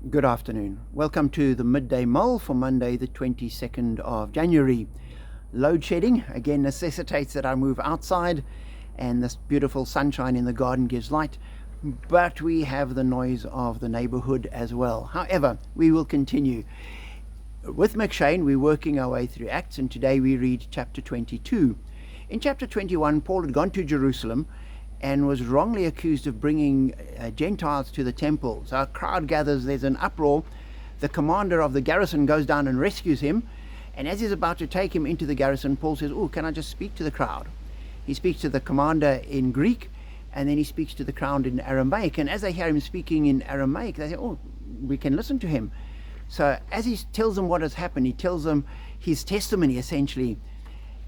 Good afternoon. Welcome to the Midday Mull for Monday the 22nd of January. Load shedding again necessitates that I move outside, and this beautiful sunshine in the garden gives light, but we have the noise of the neighborhood as well. However, we will continue. With McShane, we're working our way through Acts, and today we read chapter 22. In chapter 21, Paul had gone to Jerusalem and was wrongly accused of bringing Gentiles to the temple. So a crowd gathers, there's an uproar. The commander of the garrison goes down and rescues him, and as he's about to take him into the garrison, Paul says, "Oh, can I just speak to the crowd?" He speaks to the commander in Greek, and then he speaks to the crowd in Aramaic, and as they hear him speaking in Aramaic, they say, "Oh, we can listen to him." So as he tells them what has happened, he tells them his testimony essentially,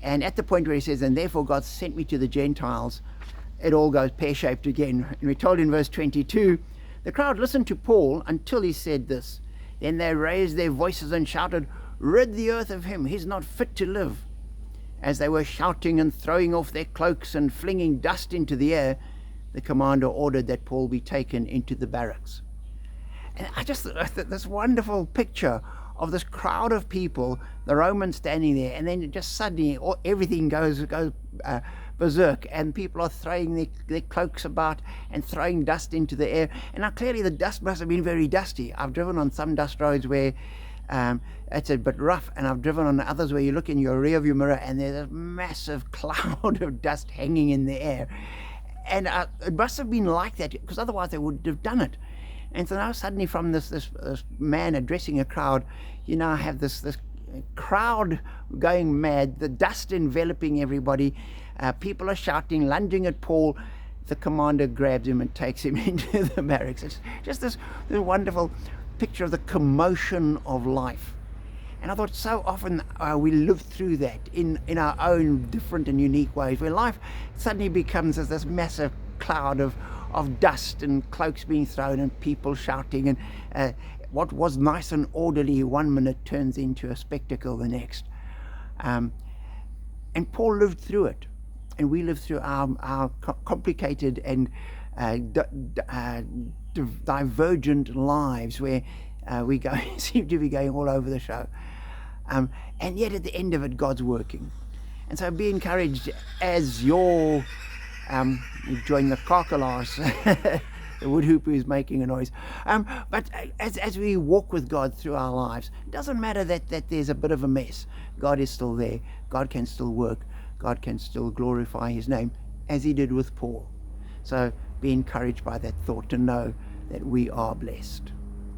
and at the point where he says, "And therefore God sent me to the Gentiles," it all goes pear-shaped again. And we're told in verse 22, the crowd listened to Paul until he said this. Then they raised their voices and shouted, "Rid the earth of him, he's not fit to live." As they were shouting and throwing off their cloaks and flinging dust into the air, the commander ordered that Paul be taken into the barracks. And I just this wonderful picture of this crowd of people, the Romans standing there, and then just suddenly everything goes berserk, and people are throwing their cloaks about and throwing dust into the air. And now clearly the dust must have been very dusty. I've driven on some dust roads where it's a bit rough, and I've driven on others where you look in your rear view mirror and there's a massive cloud of dust hanging in the air. And it must have been like that, because otherwise they wouldn't have done it. And so now suddenly from this man addressing a crowd, you now have this crowd going mad, the dust enveloping everybody, people are shouting, lunging at Paul. The commander grabs him and takes him into the barracks. It's just this wonderful picture of the commotion of life. And I thought so often we live through that in our own different and unique ways, where life suddenly becomes this massive cloud of dust and cloaks being thrown and people shouting, and what was nice and orderly one minute turns into a spectacle the next. And Paul lived through it, and we live through our complicated and divergent lives where we seem to be going all over the show. And yet at the end of it, God's working. And so be encouraged as you're enjoying the crocodiles. The wood hooper is making a noise. But as we walk with God through our lives, it doesn't matter that there's a bit of a mess. God is still there. God can still work. God can still glorify his name, as he did with Paul. So be encouraged by that thought, to know that we are blessed.